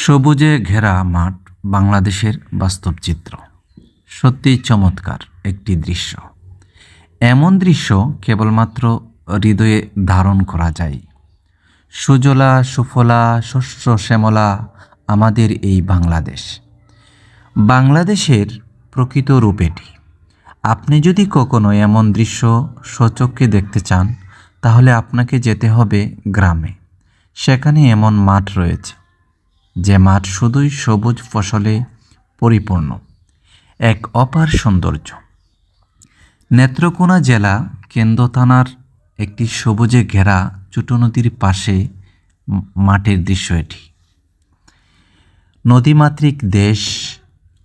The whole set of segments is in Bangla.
সবুজে ঘেরা মাঠ বাংলাদেশের বাস্তব চিত্র। সত্যিই চমৎকার একটি দৃশ্য। এমন দৃশ্য কেবলমাত্র হৃদয়ে ধারণ করা যায়। সুজলা সুফলা শস্য শ্যামলা আমাদের এই বাংলাদেশ। বাংলাদেশের প্রকৃত রূপ এটি। আপনি যদি কখনো এমন দৃশ্য স্বচক্ষে দেখতে চান, তাহলে আপনাকে যেতে হবে গ্রামে। সেখানে এমন মাঠ রয়েছে, যে মাঠ শুধুই সবুজ ফসলে পরিপূর্ণ, এক অপার সৌন্দর্য। নেত্রকোনা জেলা কেন্দ্র থানার একটি সবুজে ঘেরা ছোট নদীর পাশে মাঠের দৃশ্য এটি। নদীমাতৃক দেশ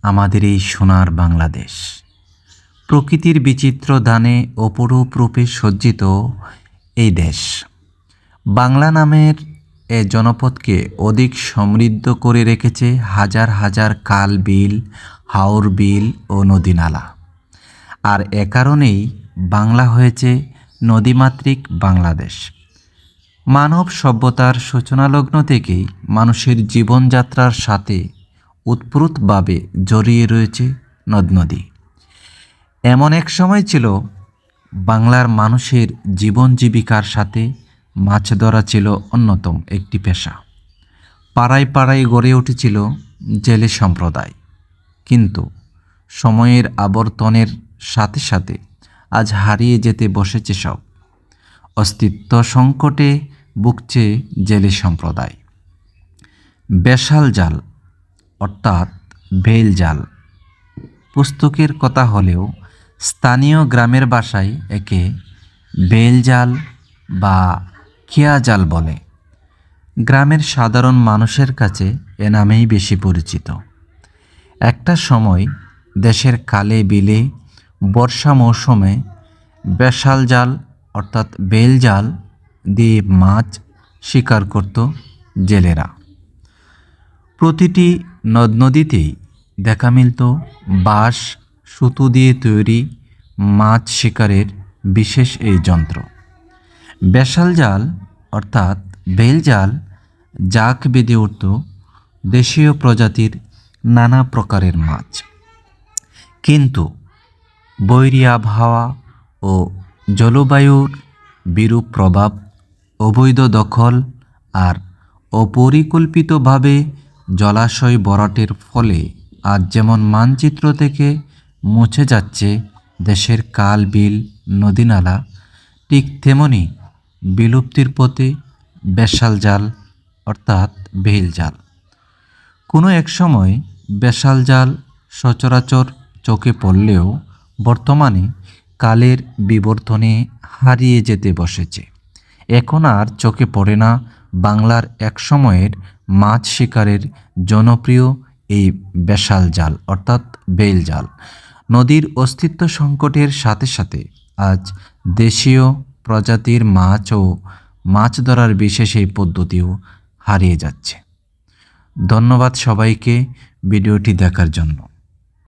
আমাদের এই সোনার বাংলাদেশ। প্রকৃতির বিচিত্র দানে অপরূপ রূপে সজ্জিত এই দেশ বাংলা নামের এ জনপদকে অধিক সমৃদ্ধ করে রেখেছে হাজার হাজার খাল বিল, হাওর বিল ও নদীনালা। আর এ কারণেই বাংলা হয়েছে নদীমাতৃক বাংলাদেশ। মানব সভ্যতার সূচনালগ্ন থেকেই মানুষের জীবনযাত্রার সাথে ওতপ্রোতভাবে জড়িয়ে রয়েছে নদ নদী। এমন এক সময় ছিল, বাংলার মানুষের জীবন জীবিকার সাথে মাছ ধরা ছিল অন্যতম একটি পেশা। পাড়ায় পাড়ায় গড়ে উঠেছিল জেলে সম্প্রদায়। কিন্তু সময়ের আবর্তনের সাথে সাথে আজ হারিয়ে যেতে বসেছে সব। অস্তিত্ব সংকটে ভুগছে জেলে সম্প্রদায়। বেশাল জাল অর্থাৎ বেল জাল পুস্তকের কথা হলেও স্থানীয় গ্রামের ভাষায় একে বেল জাল বা খেয়া জাল বলে। গ্রামের সাধারণ মানুষের কাছে এ নামেই বেশি পরিচিত। একটা সময় দেশের খালে বিলে বর্ষা মৌসুমে বেশাল জাল অর্থাৎ বেল জাল দিয়ে মাছ শিকার করত জেলেরা। প্রতিটি নদ নদীতেই দেখা মিলত বাঁশ সুতো দিয়ে তৈরি মাছ শিকারের বিশেষ এই যন্ত্র। বেশাল জাল অর্থাৎ বেল জাল জাক বেঁধে উঠত দেশীয় প্রজাতির নানা প্রকারের মাছ। কিন্তু বৈরী আবহাওয়া ও জলবায়ুর বিরূপ প্রভাব, অবৈধ দখল আর অপরিকল্পিতভাবে জলাশয় ভরাটের ফলে আজ যেমন মানচিত্র থেকে মুছে যাচ্ছে দেশের খাল বিল নদীনালা, ঠিক তেমনি বিলুপ্তির পথে বেশাল জাল অর্থাৎ বেল জাল। কোনো এক সময় বেশাল জাল সচরাচর চোখে পড়লেও বর্তমানে কালের বিবর্তনে হারিয়ে যেতে বসেছে। এখন আর চোখে পড়ে না বাংলার এক সময়ের মাছ শিকারের জনপ্রিয় এই বেশাল জাল অর্থাৎ বেল জাল। নদীর অস্তিত্ব সংকটের সাথে সাথে আজ দেশীয় প্রজাতির মাছ ও মাছ ধরার বিশেষ এই পদ্ধতিও হারিয়ে যাচ্ছে। ধন্যবাদ সবাইকে ভিডিওটি দেখার জন্য।